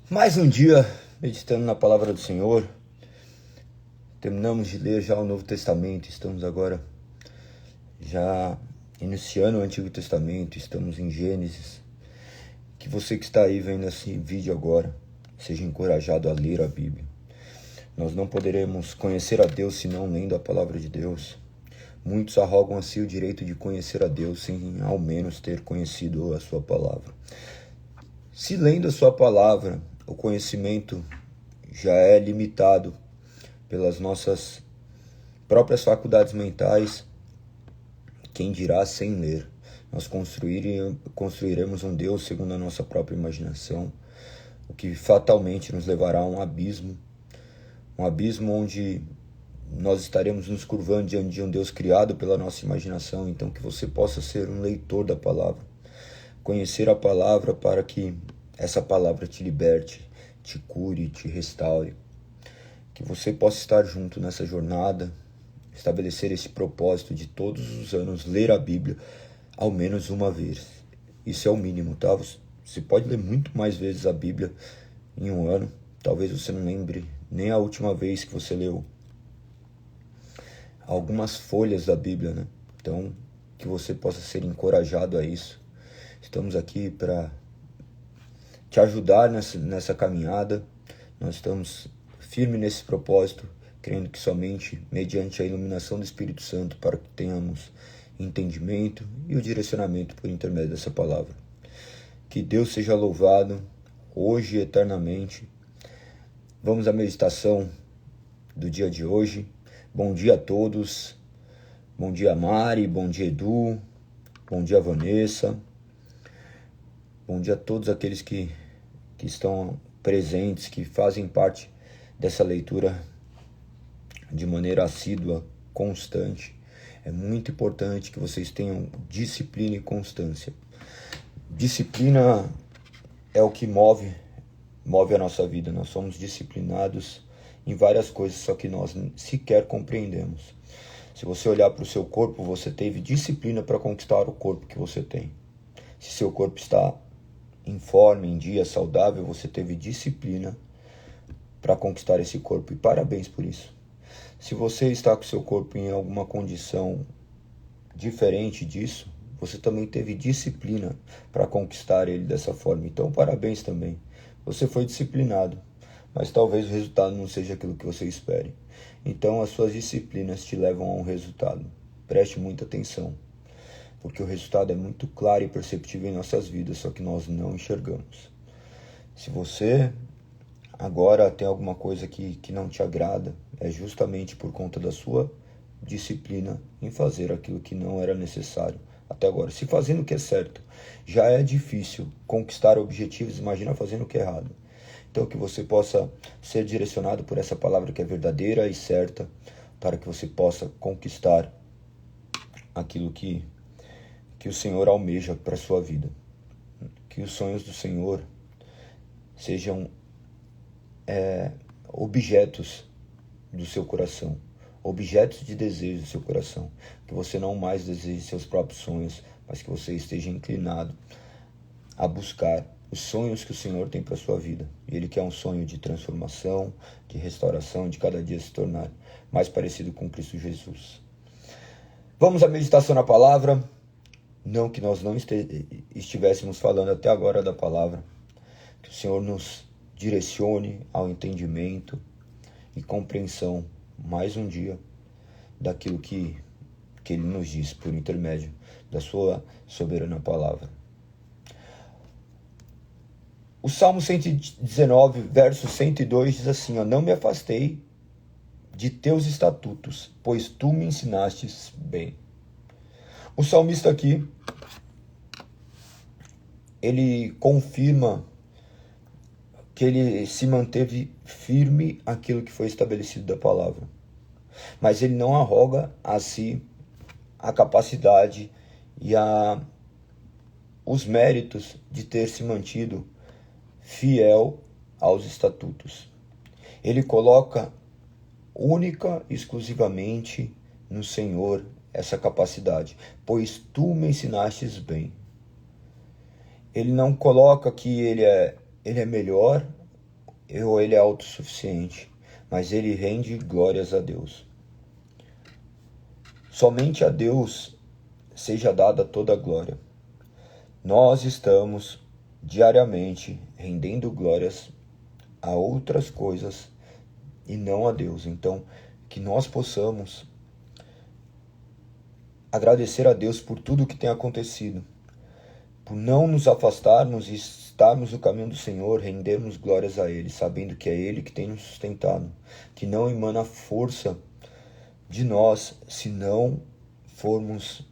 Mais um dia meditando na palavra do Senhor. Terminamos de ler já o Novo Testamento, estamos agora já iniciando o Antigo Testamento, estamos em Gênesis. Que você que está aí vendo esse vídeo agora, seja encorajado a ler a Bíblia. Nós não poderemos conhecer a Deus senão lendo a palavra de Deus. Muitos arrogam a si o direito de conhecer a Deus sem ao menos ter conhecido a sua palavra. Se lendo a sua palavra, o conhecimento já é limitado pelas nossas próprias faculdades mentais, quem dirá sem ler? Nós construiremos um Deus segundo a nossa própria imaginação, o que fatalmente nos levará a um abismo onde nós estaremos nos curvando diante de um Deus criado pela nossa imaginação. Então que você possa ser um leitor da palavra, conhecer a palavra para que essa palavra te liberte, te cure, te restaure. Que você possa estar junto nessa jornada, estabelecer esse propósito de todos os anos ler a Bíblia ao menos uma vez. Isso é o mínimo, tá? Você pode ler muito mais vezes a Bíblia em um ano. Talvez você não lembre nem a última vez que você leu algumas folhas da Bíblia, né? Então, que você possa ser encorajado a isso. Estamos aqui para te ajudar nessa caminhada. Nós estamos firmes nesse propósito, crendo que somente mediante a iluminação do Espírito Santo para que tenhamos entendimento e o direcionamento por intermédio dessa palavra. Que Deus seja louvado hoje e eternamente. Vamos à meditação do dia de hoje. Bom dia a todos. Bom dia Mari, bom dia Edu, bom dia Vanessa. Bom dia a todos aqueles que estão presentes, que fazem parte dessa leitura de maneira assídua, constante. É muito importante que vocês tenham disciplina e constância. Disciplina é o que move a nossa vida. Nós somos disciplinados em várias coisas, só que nós sequer compreendemos. Se você olhar para o seu corpo, você teve disciplina para conquistar o corpo que você tem. Se seu corpo está em forma, em dia, saudável, você teve disciplina para conquistar esse corpo, e parabéns por isso. Se você está com seu corpo em alguma condição diferente disso, você também teve disciplina para conquistar ele dessa forma. Então, parabéns também. Você foi disciplinado, mas talvez o resultado não seja aquilo que você espere. Então, as suas disciplinas te levam a um resultado. Preste muita atenção, porque o resultado é muito claro e perceptível em nossas vidas, só que nós não enxergamos. Se você agora tem alguma coisa que não te agrada, é justamente por conta da sua disciplina em fazer aquilo que não era necessário até agora. Se fazendo o que é certo já é difícil conquistar objetivos, imagina fazendo o que é errado. Então que você possa ser direcionado por essa palavra que é verdadeira e certa, para que você possa conquistar aquilo que o Senhor almeja para a sua vida. Que os sonhos do Senhor sejam objetos do seu coração, objetos de desejo do seu coração. Que você não mais deseje seus próprios sonhos, mas que você esteja inclinado a buscar os sonhos que o Senhor tem para a sua vida. E Ele quer um sonho de transformação, de restauração, de cada dia se tornar mais parecido com Cristo Jesus. Vamos à meditação na palavra. Não que nós não estivéssemos falando até agora da palavra. Que o Senhor nos direcione ao entendimento e compreensão mais um dia daquilo que Ele nos diz por intermédio da sua soberana palavra. O Salmo 119, verso 102 diz assim: não me afastei de teus estatutos, pois tu me ensinastes bem. O salmista aqui, ele confirma que ele se manteve firme aquilo que foi estabelecido da palavra. Mas ele não arroga a si a capacidade e os méritos de ter se mantido fiel aos estatutos. Ele coloca única e exclusivamente no Senhor essa capacidade, pois tu me ensinastes bem. Ele não coloca que ele é melhor, ou ele é autossuficiente, mas ele rende glórias a Deus. Somente a Deus seja dada toda a glória. Nós estamos diariamente rendendo glórias a outras coisas e não a Deus. Então, que nós possamos agradecer a Deus por tudo que tem acontecido, por não nos afastarmos e estarmos no caminho do Senhor, rendermos glórias a Ele, sabendo que é Ele que tem nos sustentado, que não emana força de nós se não formos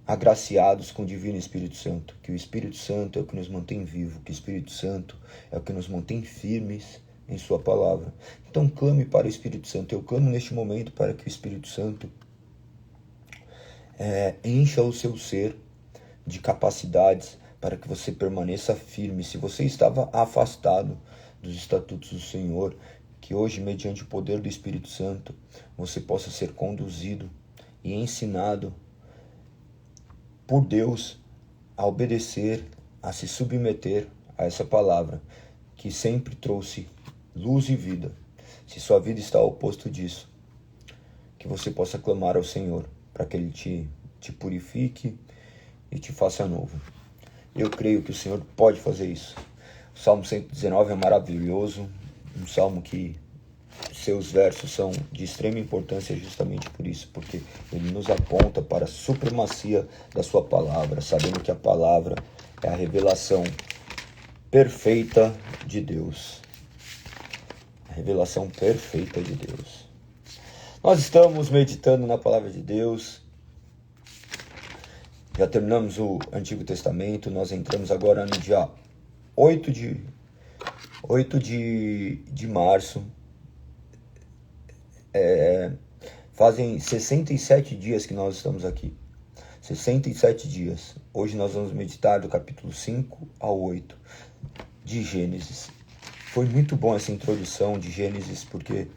agraciados com o Divino Espírito Santo, que o Espírito Santo é o que nos mantém vivo, que o Espírito Santo é o que nos mantém firmes em sua palavra. Então clame para o Espírito Santo. Eu clamo neste momento para que o Espírito Santo encha o seu ser de capacidades para que você permaneça firme. Se você estava afastado dos estatutos do Senhor, que hoje, mediante o poder do Espírito Santo, você possa ser conduzido e ensinado por Deus a obedecer, a se submeter a essa palavra, que sempre trouxe luz e vida. Se sua vida está ao oposto disso, que você possa clamar ao Senhor, para que Ele te purifique e te faça novo. Eu creio que o Senhor pode fazer isso. O Salmo 119 é maravilhoso, um salmo que seus versos são de extrema importância justamente por isso, porque ele nos aponta para a supremacia da sua palavra, sabendo que a palavra é a revelação perfeita de Deus. A revelação perfeita de Deus. Nós estamos meditando na palavra de Deus. Já terminamos o Antigo Testamento, nós entramos agora no dia 8 de março. Fazem 67 dias que nós estamos aqui. 67 dias. Hoje nós vamos meditar do capítulo 5 ao 8 de Gênesis. Foi muito bom essa introdução de Gênesis, porque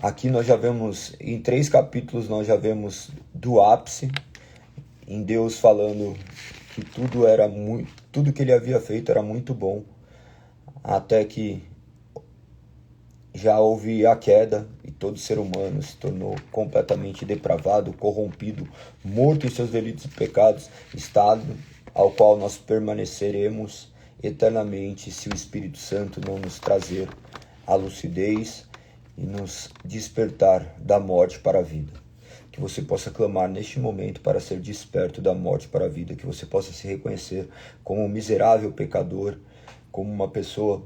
aqui nós já vemos, em 3 capítulos, nós já vemos do ápice, em Deus falando que tudo que ele havia feito era muito bom, até que já houve a queda e todo ser humano se tornou completamente depravado, corrompido, morto em seus delitos e pecados, estado ao qual nós permaneceremos eternamente se o Espírito Santo não nos trazer a lucidez e nos despertar da morte para a vida. Que você possa clamar neste momento para ser desperto da morte para a vida, que você possa se reconhecer como um miserável pecador, como uma pessoa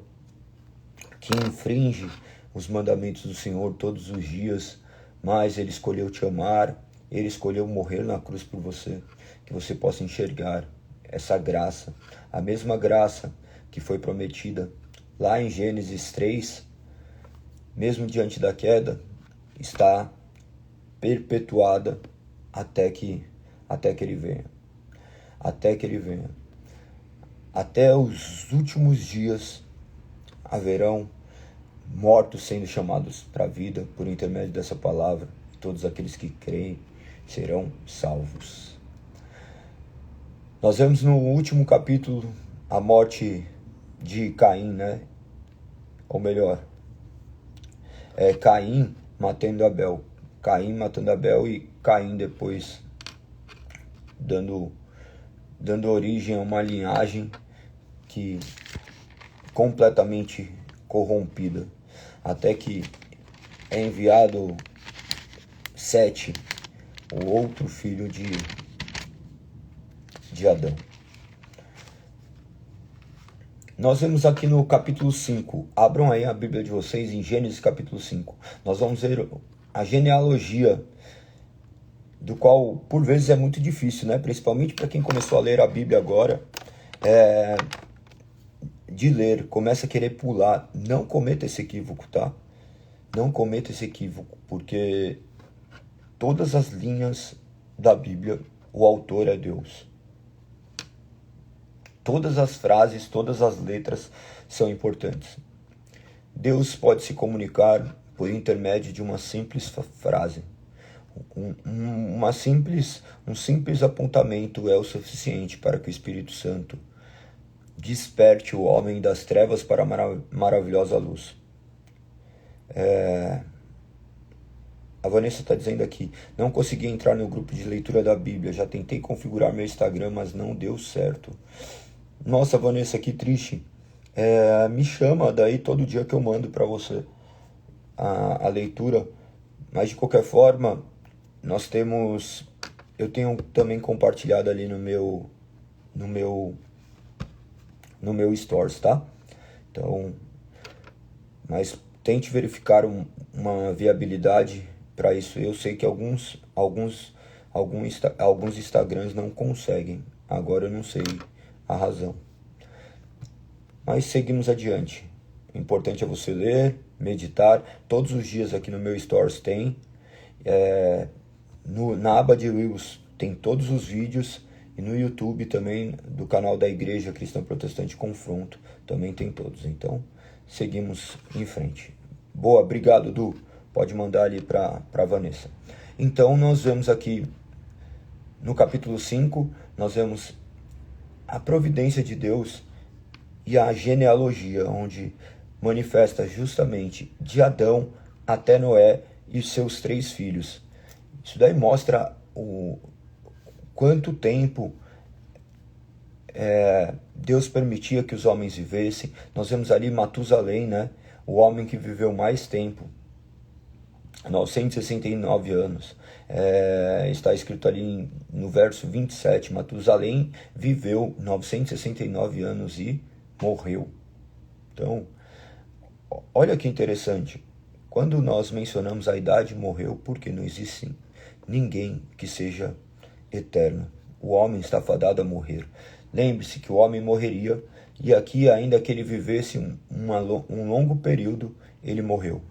que infringe os mandamentos do Senhor todos os dias, mas Ele escolheu te amar, Ele escolheu morrer na cruz por você, que você possa enxergar essa graça, a mesma graça que foi prometida lá em Gênesis 3, mesmo diante da queda, está perpetuada até que Ele venha. Até que Ele venha. Até os últimos dias haverão mortos sendo chamados para a vida por intermédio dessa palavra. Todos aqueles que creem serão salvos. Nós vemos no último capítulo a morte de Caim, né? Ou melhor, Caim matando Abel. Caim matando Abel e Caim depois dando origem a uma linhagem que completamente corrompida, até que é enviado Sete, o outro filho de Adão. Nós vemos aqui no capítulo 5, abram aí a Bíblia de vocês em Gênesis capítulo 5, nós vamos ver a genealogia, do qual por vezes é muito difícil, né? Principalmente para quem começou a ler a Bíblia agora, de ler, começa a querer pular. Não cometa esse equívoco, tá? Não cometa esse equívoco, porque todas as linhas da Bíblia, o autor é Deus. Todas as frases, todas as letras são importantes. Deus pode se comunicar por intermédio de uma simples frase. Um simples apontamento é o suficiente para que o Espírito Santo desperte o homem das trevas para a maravilhosa luz. A Vanessa está dizendo aqui, não consegui entrar no grupo de leitura da Bíblia, já tentei configurar meu Instagram, mas não deu certo. Nossa, Vanessa, que triste. Me chama daí todo dia que eu mando para você a leitura, mas de qualquer forma, eu tenho também compartilhado ali no meu Stories, tá? Então, mas tente verificar uma viabilidade para isso. Eu sei que alguns Instagrams não conseguem. Agora eu não sei a razão. Mas seguimos adiante. O importante é você ler, meditar. Todos os dias aqui no meu Stories tem. Na aba de Reels tem todos os vídeos. E no YouTube também, do canal da Igreja Cristã Protestante Confronto, também tem todos. Então, seguimos em frente. Boa, obrigado, Du. Pode mandar ali para Vanessa. Então, nós vemos aqui, no capítulo 5, nós vemos a providência de Deus e a genealogia, onde manifesta justamente de Adão até Noé e seus 3 filhos. Isso daí mostra quanto tempo Deus permitia que os homens vivessem. Nós vemos ali Matusalém, né? O homem que viveu mais tempo, 969 anos. Está escrito ali no verso 27, Matusalém viveu 969 anos e morreu. Então, olha que interessante. Quando nós mencionamos a idade, morreu, porque não existe ninguém que seja eterno. O homem está fadado a morrer. Lembre-se que o homem morreria, e aqui, ainda que ele vivesse um longo período, ele morreu.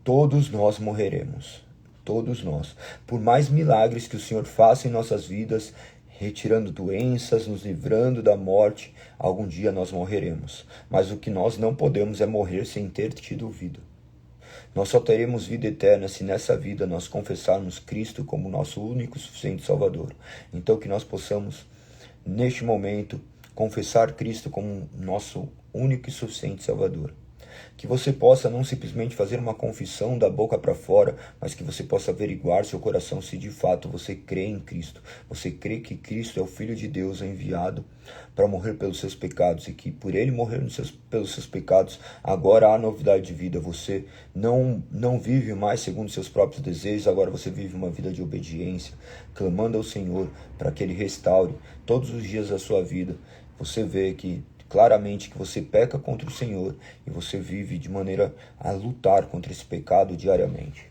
Todos nós morreremos. Todos nós. Por mais milagres que o Senhor faça em nossas vidas, retirando doenças, nos livrando da morte, algum dia nós morreremos. Mas o que nós não podemos é morrer sem ter tido vida. Nós só teremos vida eterna se nessa vida nós confessarmos Cristo como nosso único e suficiente Salvador. Então que nós possamos, neste momento, confessar Cristo como nosso único e suficiente Salvador. Que você possa não simplesmente fazer uma confissão da boca para fora, mas que você possa averiguar seu coração se de fato você crê em Cristo. Você crê que Cristo é o Filho de Deus enviado para morrer pelos seus pecados, e que por ele morrer pelos seus pecados, agora há novidade de vida. Você não vive mais segundo seus próprios desejos, agora você vive uma vida de obediência, clamando ao Senhor para que ele restaure todos os dias da sua vida. Você vê que claramente que você peca contra o Senhor e você vive de maneira a lutar contra esse pecado diariamente.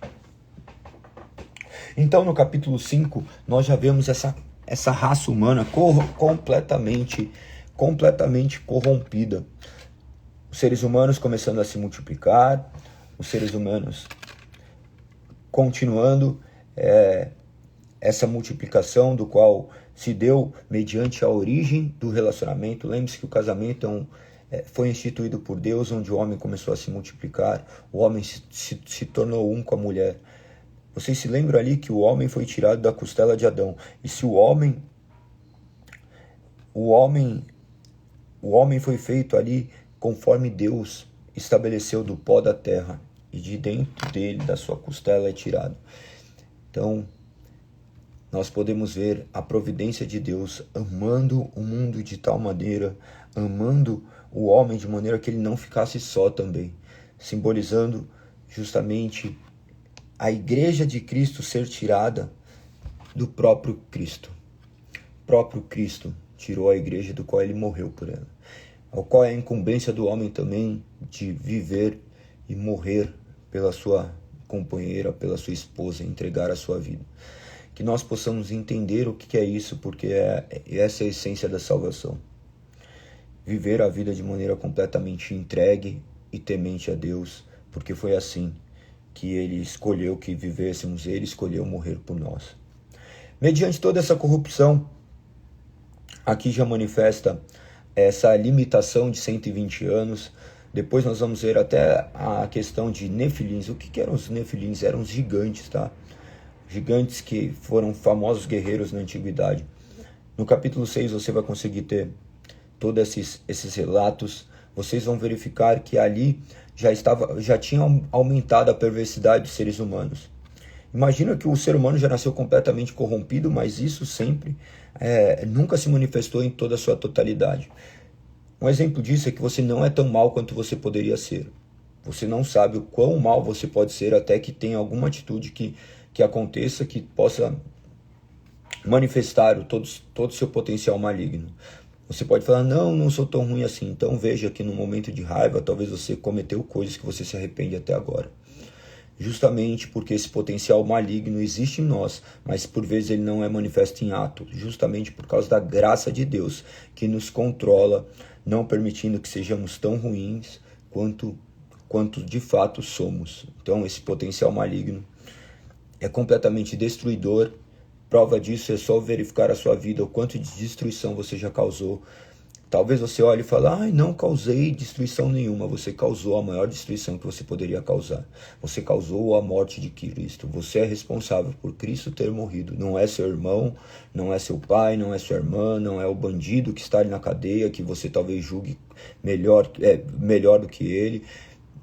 Então, no capítulo 5, nós já vemos essa raça humana completamente corrompida. Os seres humanos começando a se multiplicar, os seres humanos continuando essa multiplicação, do qual se deu mediante a origem do relacionamento. Lembre-se que o casamento foi instituído por Deus, onde o homem começou a se multiplicar, o homem se tornou um com a mulher. Vocês se lembram ali que o homem foi tirado da costela de Adão, e se o homem foi feito ali conforme Deus estabeleceu, do pó da terra, e de dentro dele, da sua costela, é tirado. Então, nós podemos ver a providência de Deus amando o mundo de tal maneira, amando o homem de maneira que ele não ficasse só também, simbolizando justamente a igreja de Cristo ser tirada do próprio Cristo. O próprio Cristo tirou a igreja, do qual ele morreu por ela, ao qual é a incumbência do homem também de viver e morrer pela sua companheira, pela sua esposa, entregar a sua vida. Que nós possamos entender o que é isso, porque essa é a essência da salvação. Viver a vida de maneira completamente entregue e temente a Deus, porque foi assim que ele escolheu que vivêssemos, ele escolheu morrer por nós. Mediante toda essa corrupção, aqui já manifesta essa limitação de 120 anos. Depois nós vamos ver até a questão de nefilins. O que eram os nefilins? Eram os gigantes, tá? Gigantes que foram famosos guerreiros na antiguidade. No capítulo 6 você vai conseguir ter todos esses relatos, vocês vão verificar que ali já tinha aumentado a perversidade dos seres humanos. Imagina que o ser humano já nasceu completamente corrompido, mas isso sempre nunca se manifestou em toda a sua totalidade. Um exemplo disso é que você não é tão mal quanto você poderia ser. Você não sabe o quão mal você pode ser até que tenha alguma atitude que aconteça que possa manifestar todo o seu potencial maligno. Você pode falar, não sou tão ruim assim. Então veja que no momento de raiva, talvez você cometeu coisas que você se arrepende até agora. Justamente porque esse potencial maligno existe em nós, mas por vezes ele não é manifesto em ato. Justamente por causa da graça de Deus que nos controla, não permitindo que sejamos tão ruins quanto de fato somos. Então esse potencial maligno é completamente destruidor. Prova disso é só verificar a sua vida, o quanto de destruição você já causou. Talvez você olhe e fale, não causei destruição nenhuma. Você causou a maior destruição que você poderia causar. Você causou a morte de Cristo. Você é responsável por Cristo ter morrido. Não é seu irmão, não é seu pai, não é sua irmã, não é o bandido que está ali na cadeia, que você talvez julgue melhor do que ele.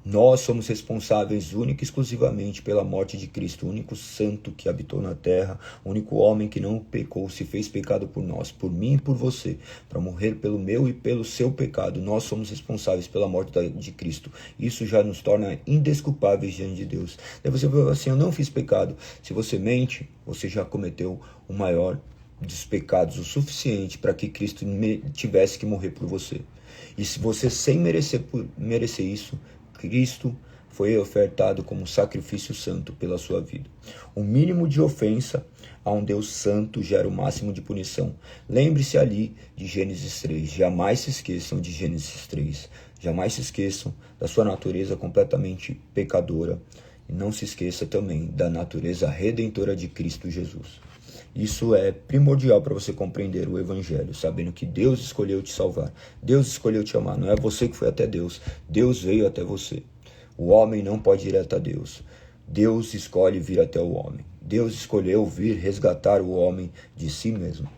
Nós somos responsáveis única e exclusivamente pela morte de Cristo, o único santo que habitou na terra, o único homem que não pecou, se fez pecado por nós, por mim e por você, para morrer pelo meu e pelo seu pecado. Nós somos responsáveis pela morte de Cristo. Isso já nos torna indesculpáveis diante de Deus. Daí você vai assim, eu não fiz pecado. Se você mente, você já cometeu o maior dos pecados, o suficiente para que Cristo tivesse que morrer por você. E se você sem merecer isso, Cristo foi ofertado como sacrifício santo pela sua vida. O mínimo de ofensa a um Deus santo gera o máximo de punição. Lembre-se ali de Gênesis 3. Jamais se esqueçam de Gênesis 3. Jamais se esqueçam da sua natureza completamente pecadora. E não se esqueça também da natureza redentora de Cristo Jesus. Isso é primordial para você compreender o Evangelho, sabendo que Deus escolheu te salvar, Deus escolheu te amar, não é você que foi até Deus, Deus veio até você. O homem não pode ir até Deus, Deus escolhe vir até o homem, Deus escolheu vir resgatar o homem de si mesmo.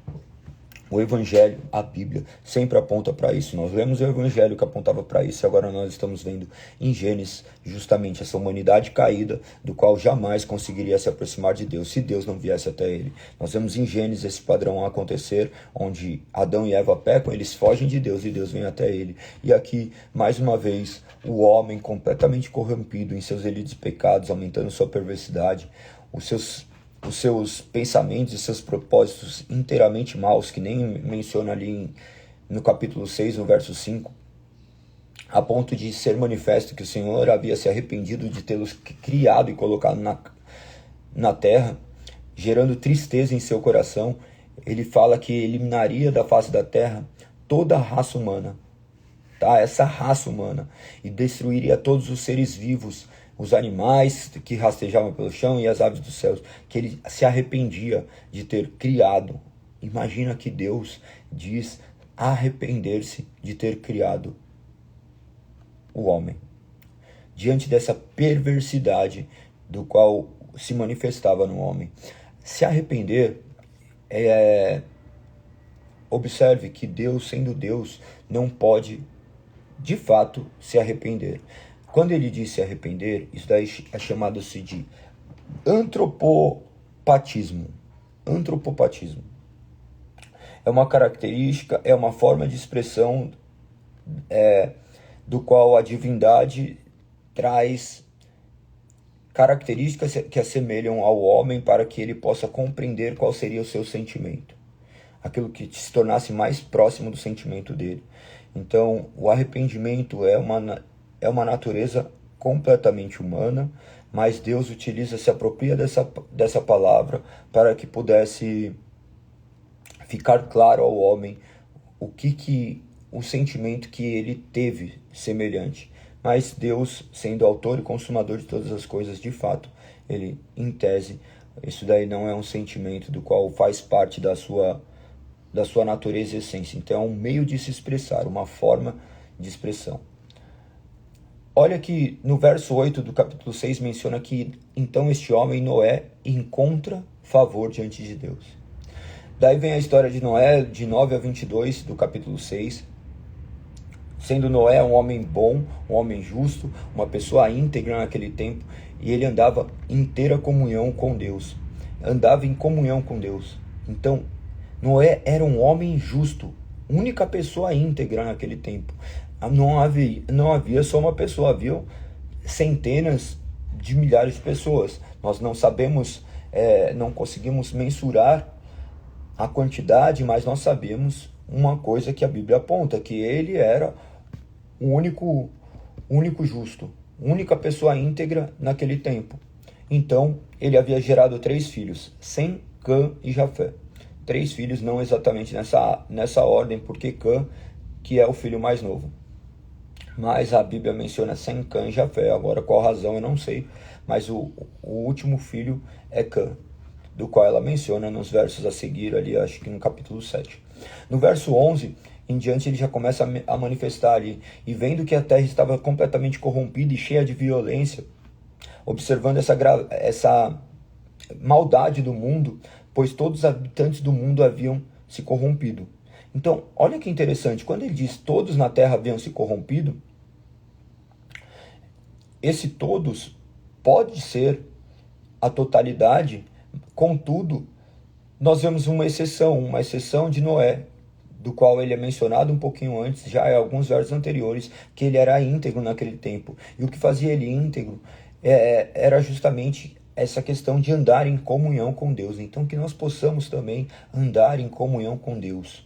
O Evangelho, a Bíblia, sempre aponta para isso. Nós lemos o Evangelho que apontava para isso e agora nós estamos vendo em Gênesis justamente essa humanidade caída, do qual jamais conseguiria se aproximar de Deus se Deus não viesse até ele. Nós vemos em Gênesis esse padrão acontecer, onde Adão e Eva pecam, eles fogem de Deus e Deus vem até ele. E aqui, mais uma vez, o homem completamente corrompido em seus delitos e pecados, aumentando sua perversidade, os seus pensamentos e seus propósitos inteiramente maus, que nem menciona ali no capítulo 6, no verso 5, a ponto de ser manifesto que o Senhor havia se arrependido de tê-los criado e colocado na terra, gerando tristeza em seu coração. Ele fala que eliminaria da face da terra toda a raça humana, essa raça humana, e destruiria todos os seres vivos, os animais que rastejavam pelo chão e as aves dos céus, que ele se arrependia de ter criado. Imagina que Deus diz arrepender-se de ter criado o homem. Diante dessa perversidade do qual se manifestava no homem. Se arrepender observe que Deus, sendo Deus, não pode de fato se arrepender. Quando ele diz se arrepender, isso daí é chamado-se de antropopatismo. Antropopatismo. É uma característica, é uma forma de expressão do qual a divindade traz características que assemelham ao homem para que ele possa compreender qual seria o seu sentimento. Aquilo que se tornasse mais próximo do sentimento dele. Então, o arrependimento é uma natureza completamente humana, mas Deus se apropria dessa palavra para que pudesse ficar claro ao homem o sentimento que ele teve semelhante. Mas Deus, sendo autor e consumador de todas as coisas, de fato, ele, em tese, isso daí não é um sentimento do qual faz parte da sua natureza e essência. Então é um meio de se expressar, uma forma de expressão. Olha que no verso 8 do capítulo 6 menciona que então este homem, Noé, encontra favor diante de Deus. Daí vem a história de Noé, de 9 a 22 do capítulo 6. sendo Noé um homem bom, um homem justo, uma pessoa íntegra naquele tempo, e ele andava em inteira comunhão com Deus, andava em comunhão com Deus. Então, Noé era um homem justo, única pessoa íntegra naquele tempo. Não havia só uma pessoa, havia centenas de milhares de pessoas. Nós não sabemos, não conseguimos mensurar a quantidade, mas nós sabemos uma coisa que a Bíblia aponta, que ele era o único justo, única pessoa íntegra naquele tempo. Então, ele havia gerado 3 filhos, Sem, Cã e Jafé. 3 filhos, não exatamente nessa ordem, porque Cã, que é o filho mais novo. Mas a Bíblia menciona Sem, Cã e Jafé. Agora, qual razão eu não sei, mas o último filho é Cã, do qual ela menciona nos versos a seguir ali, acho que no capítulo 7. No verso 11 em diante, ele já começa a manifestar ali, e vendo que a terra estava completamente corrompida e cheia de violência, observando essa maldade do mundo, pois todos os habitantes do mundo haviam se corrompido. Então, olha que interessante, quando ele diz todos na terra haviam se corrompido, esse todos pode ser a totalidade, contudo, nós vemos uma exceção de Noé, do qual ele é mencionado um pouquinho antes, já em alguns versos anteriores, que ele era íntegro naquele tempo. E o que fazia ele íntegro era justamente essa questão de andar em comunhão com Deus. Então, que nós possamos também andar em comunhão com Deus.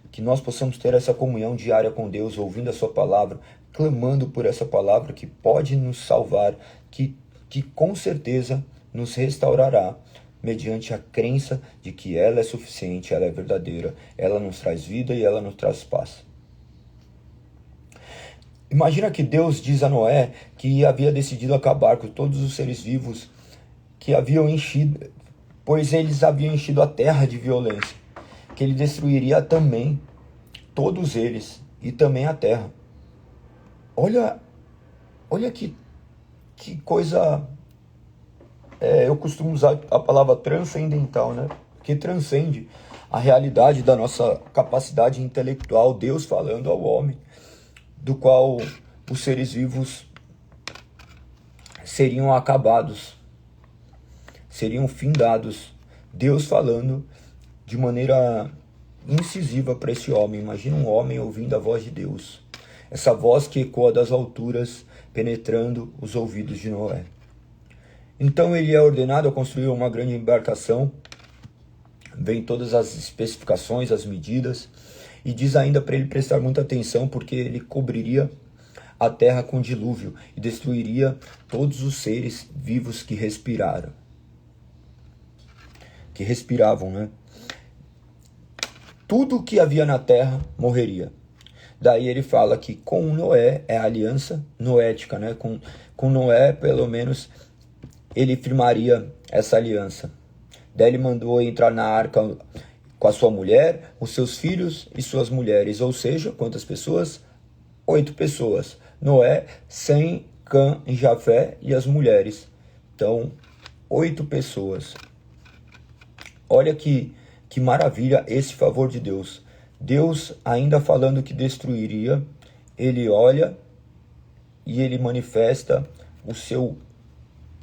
Que nós possamos ter essa comunhão diária com Deus, ouvindo a sua palavra, clamando por essa palavra que pode nos salvar, que com certeza nos restaurará, mediante a crença de que ela é suficiente, ela é verdadeira, ela nos traz vida e ela nos traz paz. Imagina que Deus diz a Noé que havia decidido acabar com todos os seres vivos que haviam enchido, pois eles haviam enchido a terra de violência, que ele destruiria também todos eles e também a terra. Olha que coisa... eu costumo usar a palavra transcendental, né? Que transcende a realidade da nossa capacidade intelectual, Deus falando ao homem, do qual os seres vivos seriam acabados, seriam findados. Deus falando de maneira incisiva para esse homem. Imagina um homem ouvindo a voz de Deus, essa voz que ecoa das alturas, penetrando os ouvidos de Noé. Então ele é ordenado a construir uma grande embarcação, vem todas as especificações, as medidas, e diz ainda para ele prestar muita atenção, porque ele cobriria a terra com dilúvio e destruiria todos os seres vivos que respiravam, né? Tudo que havia na terra morreria. Daí ele fala que com Noé é a aliança noética, né? Com Noé, pelo menos, ele firmaria essa aliança. Daí ele mandou entrar na arca com a sua mulher, os seus filhos e suas mulheres. Ou seja, quantas pessoas? 8 pessoas. Noé, Sem, Cã e Jafé e as mulheres. Então, 8 pessoas. Olha que maravilha esse favor de Deus. Deus, ainda falando que destruiria, ele olha e ele manifesta o seu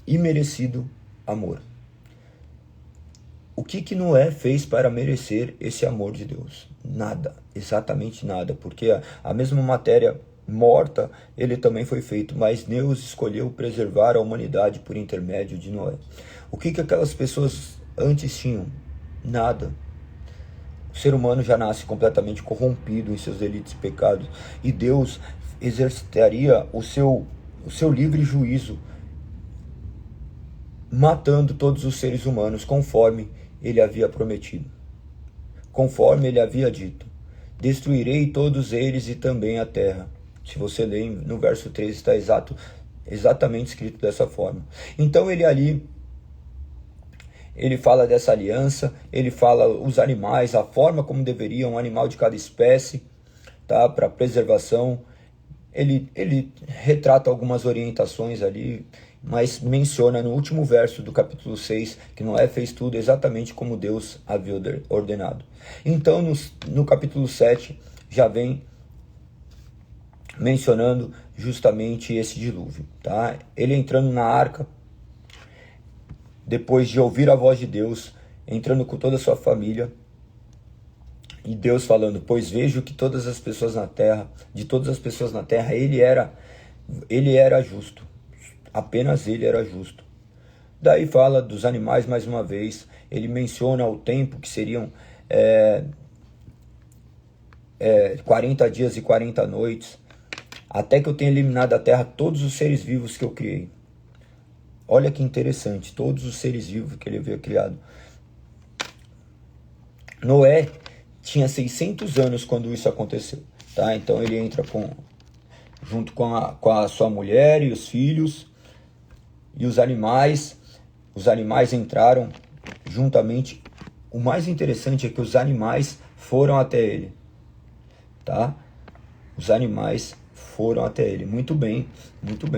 imerecido amor. O que Noé fez para merecer esse amor de Deus? Nada, exatamente nada, porque a mesma matéria morta ele também foi feito, mas Deus escolheu preservar a humanidade por intermédio de Noé. O que aquelas pessoas antes tinham? Nada. O ser humano já nasce completamente corrompido em seus delitos e pecados, e Deus exercitaria o seu livre juízo, matando todos os seres humanos, conforme ele havia prometido, conforme ele havia dito: destruirei todos eles e também a terra. Se você ler no verso 3, está exatamente escrito dessa forma. Então ele fala dessa aliança, ele fala os animais, a forma como deveria um animal de cada espécie, tá, para preservação. Ele retrata algumas orientações ali, mas menciona no último verso do capítulo 6 que Noé fez tudo exatamente como Deus havia ordenado. Então, no capítulo 7, já vem mencionando justamente esse dilúvio, tá? Ele entrando na arca, depois de ouvir a voz de Deus, entrando com toda a sua família, e Deus falando, pois vejo que todas as pessoas na terra, de todas as pessoas na terra, ele era justo, apenas ele era justo. Daí fala dos animais mais uma vez, ele menciona o tempo que seriam 40 dias e 40 noites, até que eu tenha eliminado da terra todos os seres vivos que eu criei. Olha que interessante, todos os seres vivos que ele havia criado. Noé tinha 600 anos quando isso aconteceu, tá? Então ele entra junto com a sua mulher e os filhos e os animais. Os animais entraram juntamente. O mais interessante é que os animais foram até ele, tá? Os animais foram até ele. Muito bem,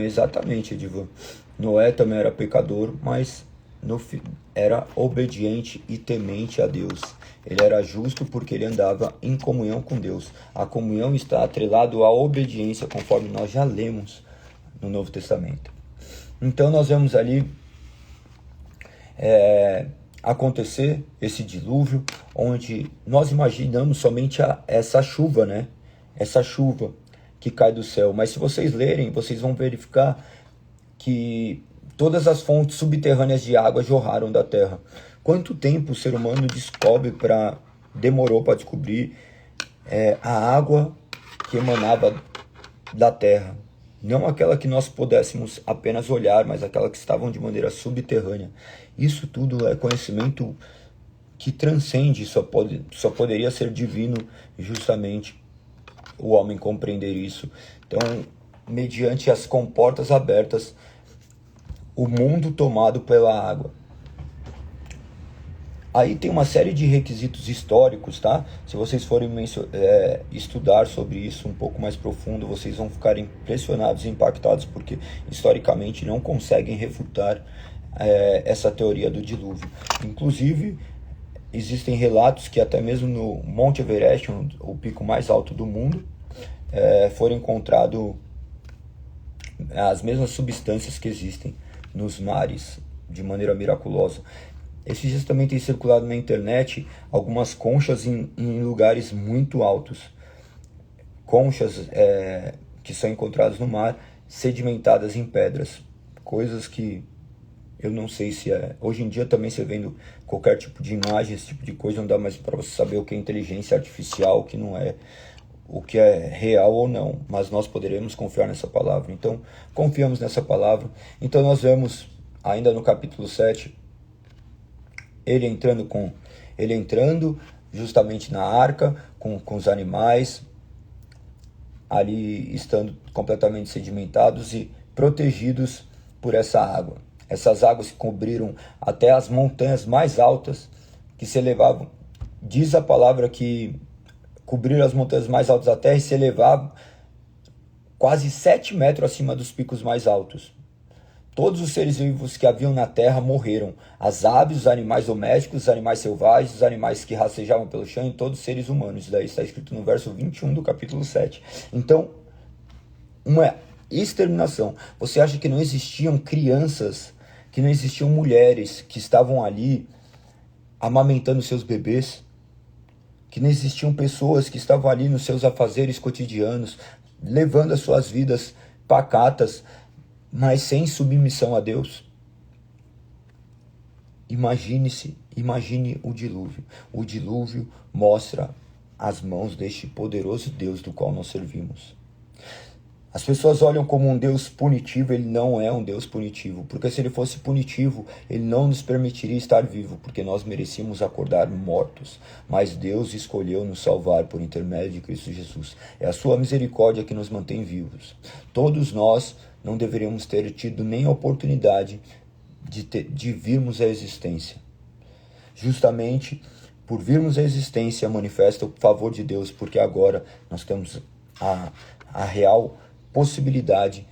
exatamente, Edivan. Noé também era pecador, mas era obediente e temente a Deus. Ele era justo porque ele andava em comunhão com Deus. A comunhão está atrelado à obediência, conforme nós já lemos no Novo Testamento. Então nós vemos ali acontecer esse dilúvio, onde nós imaginamos somente essa chuva, né? Essa chuva que cai do céu. Mas se vocês lerem, vocês vão verificar que todas as fontes subterrâneas de água jorraram da terra. Quanto tempo o ser humano demorou para descobrir a água que emanava da terra? Não aquela que nós pudéssemos apenas olhar, mas aquela que estavam de maneira subterrânea. Isso tudo é conhecimento que transcende, só poderia ser divino, justamente o homem compreender isso. Então, mediante as comportas abertas, o mundo tomado pela água. Aí tem uma série de requisitos históricos, tá? Se vocês forem estudar sobre isso um pouco mais profundo, vocês vão ficar impressionados e impactados, porque historicamente não conseguem refutar essa teoria do dilúvio. Inclusive, existem relatos que até mesmo no Monte Everest, o pico mais alto do mundo, foram encontradas as mesmas substâncias que existem nos mares, de maneira miraculosa. Esses dias também tem circulado na internet algumas conchas em lugares muito altos. Conchas que são encontradas no mar, sedimentadas em pedras. Coisas que eu não sei se é... Hoje em dia também você vendo qualquer tipo de imagem, esse tipo de coisa, não dá mais para você saber o que é inteligência artificial, o que não é, o que é real ou não. Mas nós poderemos confiar nessa palavra. Então, confiamos nessa palavra. Então nós vemos, ainda no capítulo 7... Ele entrando justamente na arca, com os animais, ali estando completamente sedimentados e protegidos por essa água. Essas águas cobriram até as montanhas mais altas que se elevavam. Diz a palavra que cobriram as montanhas mais altas da terra e se elevavam quase 7 metros acima dos picos mais altos. Todos os seres vivos que haviam na terra morreram. As aves, os animais domésticos, os animais selvagens, os animais que rastejavam pelo chão e todos os seres humanos. Isso daí está escrito no verso 21 do capítulo 7. Então, uma exterminação. Você acha que não existiam crianças, que não existiam mulheres que estavam ali amamentando seus bebês? Que não existiam pessoas que estavam ali nos seus afazeres cotidianos, levando as suas vidas pacatas, mas sem submissão a Deus? Imagine o dilúvio. O dilúvio mostra as mãos deste poderoso Deus do qual nós servimos. As pessoas olham como um Deus punitivo. Ele não é um Deus punitivo, porque se ele fosse punitivo, ele não nos permitiria estar vivo, porque nós merecíamos acordar mortos. Mas Deus escolheu nos salvar por intermédio de Cristo Jesus. É a sua misericórdia que nos mantém vivos. Todos nós não deveríamos ter tido nem a oportunidade de virmos à existência. Justamente por virmos à existência manifesta o favor de Deus, porque agora nós temos a real possibilidade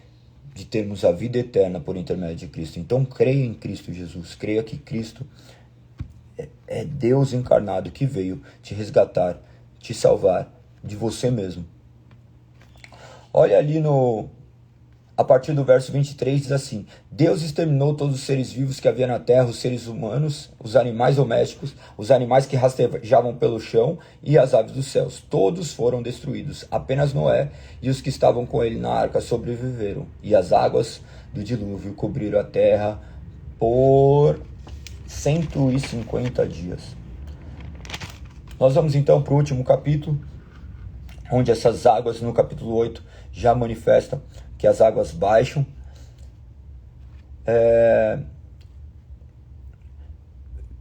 de termos a vida eterna por intermédio de Cristo. Então creia em Cristo Jesus, creia que Cristo é Deus encarnado que veio te resgatar, te salvar de você mesmo. Olha ali a partir do verso 23 diz assim: Deus exterminou todos os seres vivos que havia na terra, os seres humanos, os animais domésticos, os animais que rastejavam pelo chão e as aves dos céus. Todos foram destruídos. Apenas Noé e os que estavam com ele na arca sobreviveram. E as águas do dilúvio cobriram a terra por 150 dias. Nós vamos então para o último capítulo, onde essas águas, no capítulo 8, já manifestam que as águas baixam.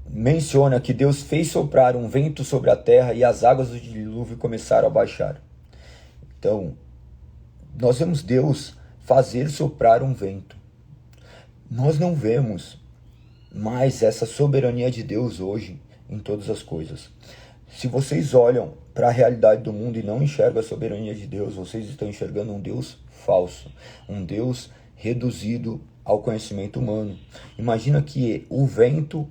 Menciona que Deus fez soprar um vento sobre a terra e as águas do dilúvio começaram a baixar. Então, nós vemos Deus fazer soprar um vento. Nós não vemos mais essa soberania de Deus hoje em todas as coisas. Se vocês olham para a realidade do mundo e não enxergam a soberania de Deus, vocês estão enxergando um Deus falso, um Deus reduzido ao conhecimento humano. Imagina que o vento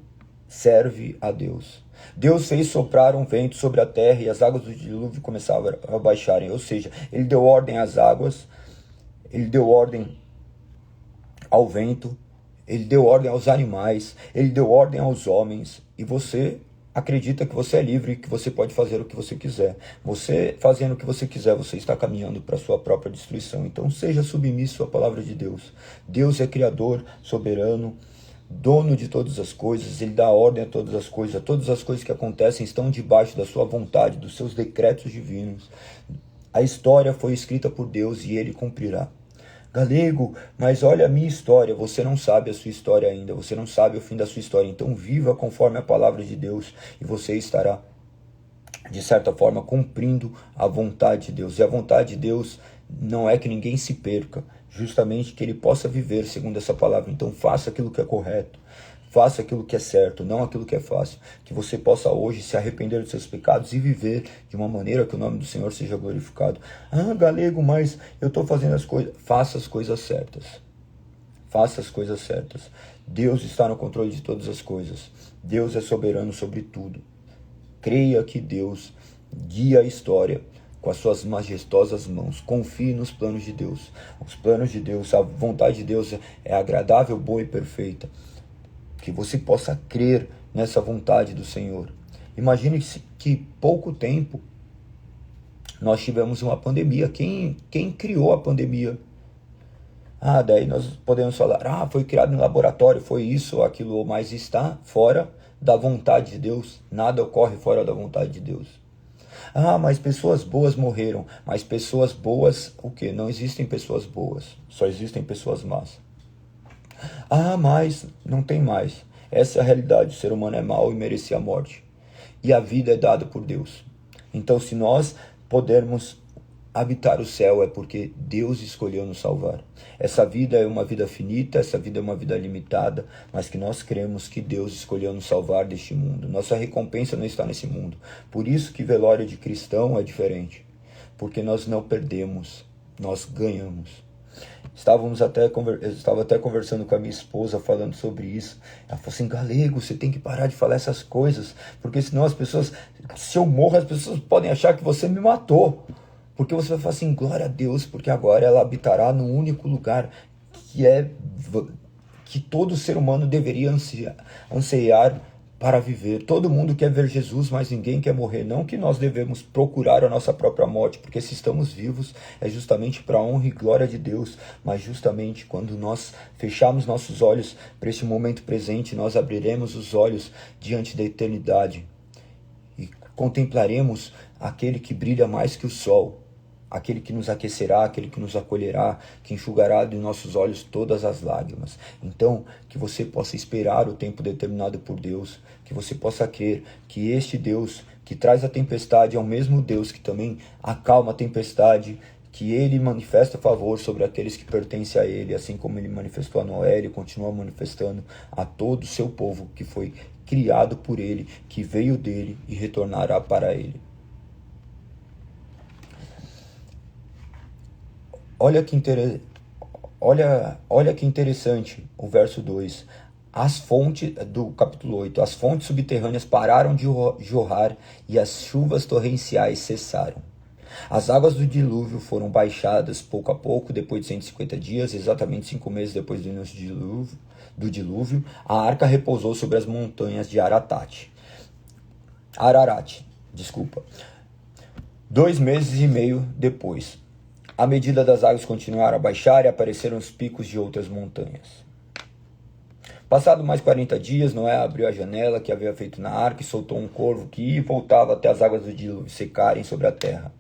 serve a Deus. Deus fez soprar um vento sobre a terra e as águas do dilúvio começavam a baixarem. Ou seja, ele deu ordem às águas, ele deu ordem ao vento, ele deu ordem aos animais, ele deu ordem aos homens, e você acredita que você é livre e que você pode fazer o que você quiser. Você fazendo o que você quiser, você está caminhando para a sua própria destruição. Então seja submisso à palavra de Deus. Deus é criador, soberano, dono de todas as coisas, ele dá ordem a todas as coisas que acontecem estão debaixo da sua vontade, dos seus decretos divinos. A história foi escrita por Deus e ele cumprirá. Galego, mas olha a minha história, você não sabe a sua história ainda, você não sabe o fim da sua história, então viva conforme a palavra de Deus e você estará, de certa forma, cumprindo a vontade de Deus. E a vontade de Deus não é que ninguém se perca, justamente que ele possa viver segundo essa palavra. Então faça aquilo que é correto, faça aquilo que é certo, não aquilo que é fácil. Que você possa hoje se arrepender dos seus pecados e viver de uma maneira que o nome do Senhor seja glorificado. Ah, Galego, mas eu estou fazendo as coisas. Faça as coisas certas. Faça as coisas certas. Deus está no controle de todas as coisas. Deus é soberano sobre tudo. Creia que Deus guia a história com as suas majestosas mãos. Confie nos planos de Deus. Os planos de Deus, a vontade de Deus é agradável, boa e perfeita. Que você possa crer nessa vontade do Senhor. Imagine que pouco tempo nós tivemos uma pandemia. Quem criou a pandemia? Daí nós podemos falar, foi criado em laboratório, foi isso ou aquilo, mas está fora da vontade de Deus. Nada ocorre fora da vontade de Deus. Mas pessoas boas morreram. Mas pessoas boas, o quê? Não existem pessoas boas, só existem pessoas más. Mas não tem mais. Essa é a realidade. O ser humano é mau e merecia a morte. E a vida é dada por Deus. Então, se nós pudermos habitar o céu, é porque Deus escolheu nos salvar. Essa vida é uma vida finita, essa vida é uma vida limitada, mas que nós cremos que Deus escolheu nos salvar deste mundo. Nossa recompensa não está nesse mundo. Por isso que velório de cristão é diferente. Porque nós não perdemos, nós ganhamos. Eu estava até conversando com a minha esposa, falando sobre isso. Ela falou assim, Galego, você tem que parar de falar essas coisas, porque senão as pessoas, se eu morro, as pessoas podem achar que você me matou. Porque você vai falar assim, glória a Deus, porque agora ela habitará no único lugar que todo ser humano deveria anseiar para viver. Todo mundo quer ver Jesus, mas ninguém quer morrer. Não que nós devemos procurar a nossa própria morte, porque se estamos vivos é justamente para a honra e glória de Deus, mas justamente quando nós fecharmos nossos olhos para este momento presente, nós abriremos os olhos diante da eternidade e contemplaremos aquele que brilha mais que o sol, aquele que nos aquecerá, aquele que nos acolherá, que enxugará de nossos olhos todas as lágrimas. Então, que você possa esperar o tempo determinado por Deus, que você possa crer que este Deus que traz a tempestade é o mesmo Deus que também acalma a tempestade, que ele manifesta favor sobre aqueles que pertencem a ele, assim como ele manifestou a Noé, ele continua manifestando a todo o seu povo que foi criado por ele, que veio dele e retornará para ele. Olha que interessante o verso 2. As fontes do capítulo 8. As fontes subterrâneas pararam de jorrar e as chuvas torrenciais cessaram. As águas do dilúvio foram baixadas pouco a pouco, depois de 150 dias, exatamente 5 meses depois do início do dilúvio, a arca repousou sobre as montanhas de Ararat. 2 meses e meio depois, à medida das águas continuaram a baixar e apareceram os picos de outras montanhas. Passado mais 40 dias, Noé abriu a janela que havia feito na arca e soltou um corvo que ia e voltava até as águas do dilúvio secarem sobre a terra.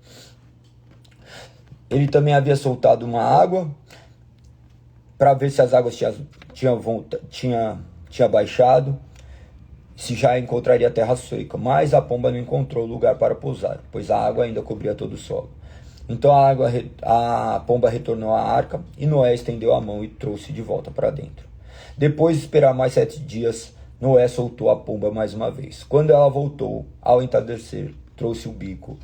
Ele também havia soltado uma água para ver se as águas tinham baixado, se já encontraria terra seca. Mas a pomba não encontrou lugar para pousar, pois a água ainda cobria todo o solo. Então a pomba retornou à arca e Noé estendeu a mão e trouxe de volta para dentro. Depois de esperar mais 7 dias, Noé soltou a pomba mais uma vez. Quando ela voltou, ao entardecer, trouxe o bico,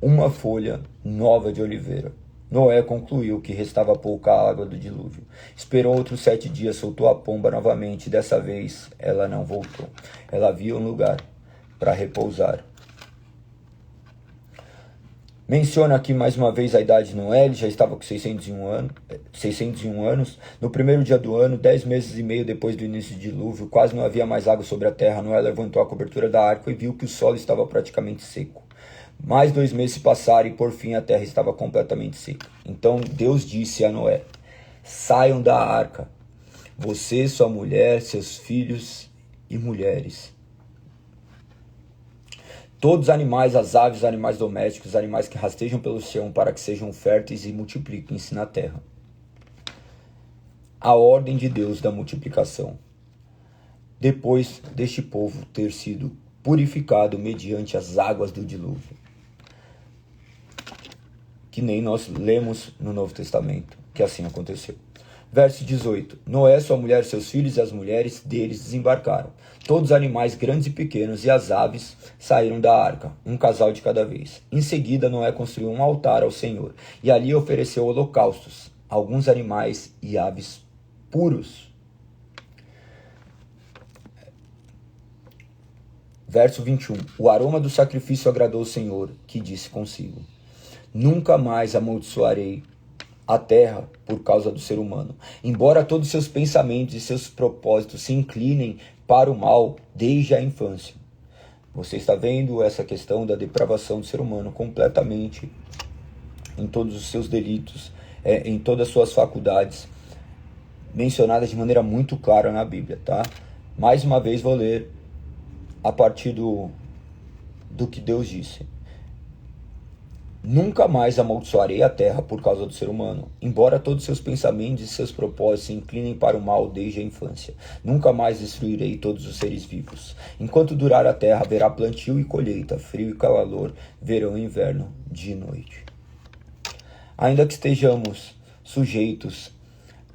uma folha nova de oliveira. Noé concluiu que restava pouca água do dilúvio. Esperou outros 7 dias, soltou a pomba novamente. Dessa vez, ela não voltou. Ela havia um lugar para repousar. Menciona aqui mais uma vez a idade de Noé. Ele já estava com 601 anos. No primeiro dia do ano, 10 meses e meio depois do início do dilúvio, quase não havia mais água sobre a terra. Noé levantou a cobertura da arca e viu que o solo estava praticamente seco. Mais 2 meses se passaram e por fim a terra estava completamente seca. Então Deus disse a Noé: saiam da arca, você, sua mulher, seus filhos e mulheres. Todos os animais, as aves, os animais domésticos, os animais que rastejam pelo chão, para que sejam férteis e multipliquem-se na terra. A ordem de Deus da multiplicação. Depois deste povo ter sido purificado mediante as águas do dilúvio. Que nem nós lemos no Novo Testamento, que assim aconteceu. Verso 18. Noé, sua mulher, seus filhos e as mulheres deles desembarcaram. Todos os animais grandes e pequenos e as aves saíram da arca, um casal de cada vez. Em seguida, Noé construiu um altar ao Senhor e ali ofereceu holocaustos, alguns animais e aves puros. Verso 21. O aroma do sacrifício agradou o Senhor, que disse consigo: nunca mais amaldiçoarei a terra por causa do ser humano, embora todos seus pensamentos e seus propósitos se inclinem para o mal desde a infância. Você está vendo essa questão da depravação do ser humano completamente em todos os seus delitos, em todas as suas faculdades, mencionadas de maneira muito clara na Bíblia, tá? Mais uma vez vou ler a partir do que Deus disse. Nunca mais amaldiçoarei a terra por causa do ser humano, embora todos seus pensamentos e seus propósitos se inclinem para o mal desde a infância. Nunca mais destruirei todos os seres vivos. Enquanto durar a terra, haverá plantio e colheita, frio e calor, verão e inverno, dia e noite. Ainda que estejamos sujeitos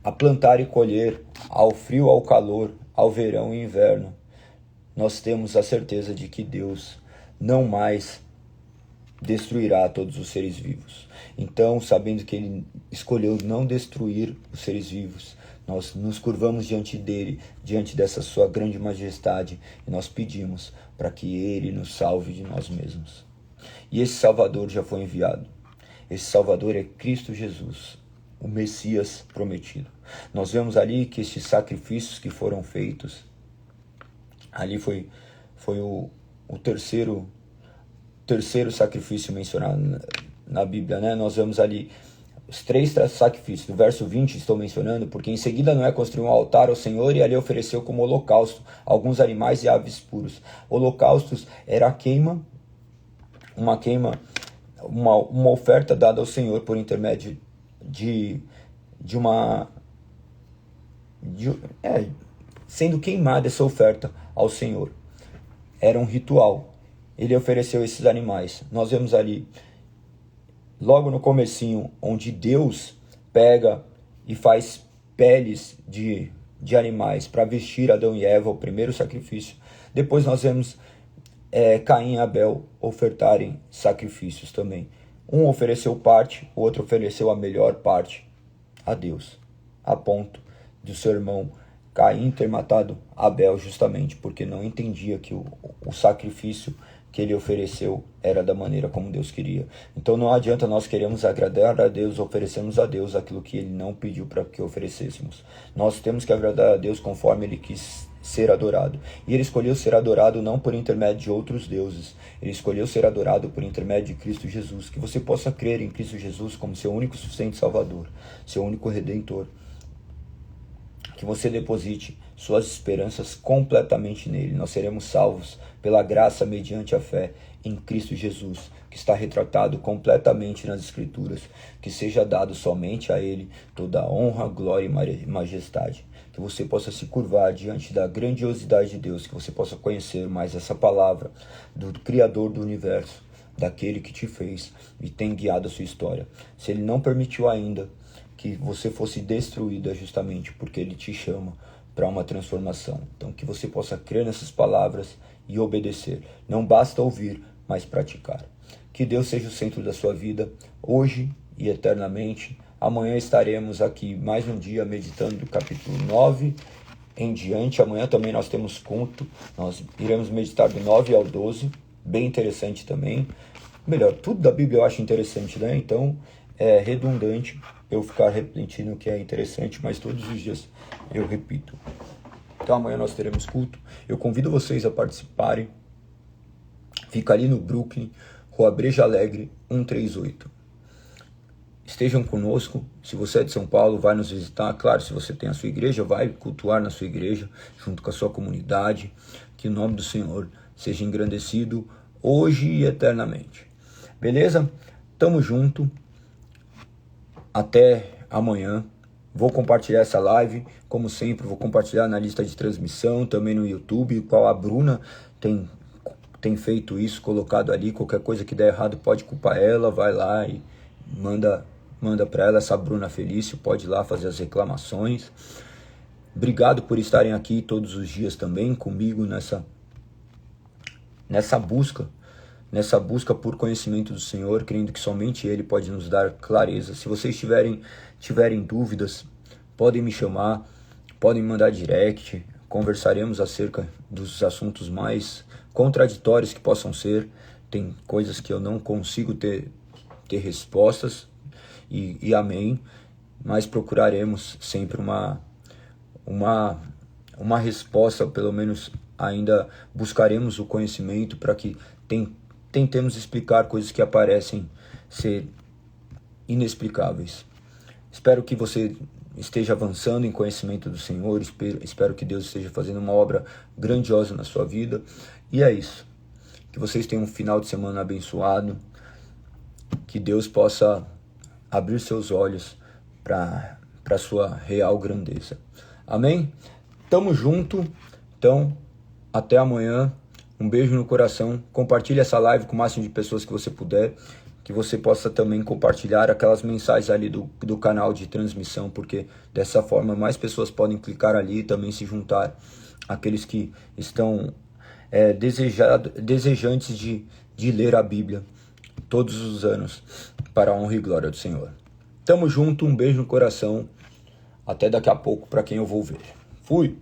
a plantar e colher, ao frio, ao calor, ao verão e inverno, nós temos a certeza de que Deus não mais destruirá todos os seres vivos. Então, sabendo que Ele escolheu não destruir os seres vivos, nós nos curvamos diante dele, diante dessa sua grande majestade, e nós pedimos para que Ele nos salve de nós mesmos. E esse Salvador já foi enviado. Esse Salvador é Cristo Jesus, o Messias prometido. Nós vemos ali que esses sacrifícios que foram feitos, ali foi o terceiro sacrifício mencionado na Bíblia, né? Nós vemos ali os 3 sacrifícios. Do verso 20 estou mencionando, porque em seguida Noé construiu um altar ao Senhor e ali ofereceu como holocausto alguns animais e aves puros. Holocaustos era uma oferta dada ao Senhor por intermédio sendo queimada essa oferta ao Senhor. Era um ritual. Ele ofereceu esses animais. Nós vemos ali, logo no comecinho, onde Deus pega e faz peles de animais para vestir Adão e Eva, o primeiro sacrifício. Depois nós vemos Caim e Abel ofertarem sacrifícios também. Um ofereceu parte, o outro ofereceu a melhor parte a Deus, a ponto de seu irmão Caim ter matado Abel justamente porque não entendia que o sacrifício que ele ofereceu era da maneira como Deus queria. Então não adianta nós queremos agradar a Deus, oferecemos a Deus aquilo que ele não pediu para que oferecêssemos. Nós temos que agradar a Deus conforme ele quis ser adorado. E ele escolheu ser adorado não por intermédio de outros deuses. Ele escolheu ser adorado por intermédio de Cristo Jesus. Que você possa crer em Cristo Jesus como seu único e suficiente Salvador, seu único Redentor. Que você deposite suas esperanças completamente nele. Nós seremos salvos pela graça mediante a fé em Cristo Jesus, que está retratado completamente nas Escrituras. Que seja dado somente a ele toda a honra, glória e majestade. Que você possa se curvar diante da grandiosidade de Deus, que você possa conhecer mais essa palavra do Criador do universo, daquele que te fez e tem guiado a sua história. Se ele não permitiu ainda que você fosse destruída, justamente porque ele te chama para uma transformação. Então que você possa crer nessas palavras e obedecer. Não basta ouvir, mas praticar. Que Deus seja o centro da sua vida, hoje e eternamente. Amanhã estaremos aqui mais um dia meditando do capítulo 9 em diante. Amanhã também nós temos culto. Nós iremos meditar do 9 ao 12. Bem interessante também. Melhor, tudo da Bíblia eu acho interessante, né? Então é redundante eu ficar repetindo o que é interessante, mas todos os dias eu repito. Então amanhã nós teremos culto. Eu convido vocês a participarem. Fica ali no Brooklyn, Rua Breja Alegre, 138. Estejam conosco. Se você é de São Paulo, vai nos visitar. Claro, se você tem a sua igreja, vai cultuar na sua igreja, junto com a sua comunidade. Que o nome do Senhor seja engrandecido hoje e eternamente. Beleza? Tamo junto. Até amanhã. Vou compartilhar essa live, como sempre, vou compartilhar na lista de transmissão, também no YouTube, qual a Bruna tem feito isso, colocado ali. Qualquer coisa que der errado pode culpar ela, vai lá e manda para ela, essa Bruna Felício, pode ir lá fazer as reclamações. Obrigado por estarem aqui todos os dias também comigo nessa busca por conhecimento do Senhor, crendo que somente Ele pode nos dar clareza. Se vocês tiverem dúvidas, podem me chamar, podem me mandar direct, conversaremos acerca dos assuntos mais contraditórios que possam ser. Tem coisas que eu não consigo ter respostas, e amém, mas procuraremos sempre uma resposta, ou pelo menos ainda buscaremos o conhecimento para que tentemos explicar coisas que aparecem ser inexplicáveis. Espero que você esteja avançando em conhecimento do Senhor, espero que Deus esteja fazendo uma obra grandiosa na sua vida, e é isso. Que vocês tenham um final de semana abençoado, que Deus possa abrir seus olhos para a sua real grandeza. Amém? Tamo junto, então até amanhã. Um beijo no coração. Compartilhe essa live com o máximo de pessoas que você puder. Que você possa também compartilhar aquelas mensagens ali do canal de transmissão, porque dessa forma mais pessoas podem clicar ali e também se juntar àqueles que estão desejantes de ler a Bíblia todos os anos para a honra e glória do Senhor. Tamo junto, um beijo no coração. Até daqui a pouco para quem eu vou ver. Fui!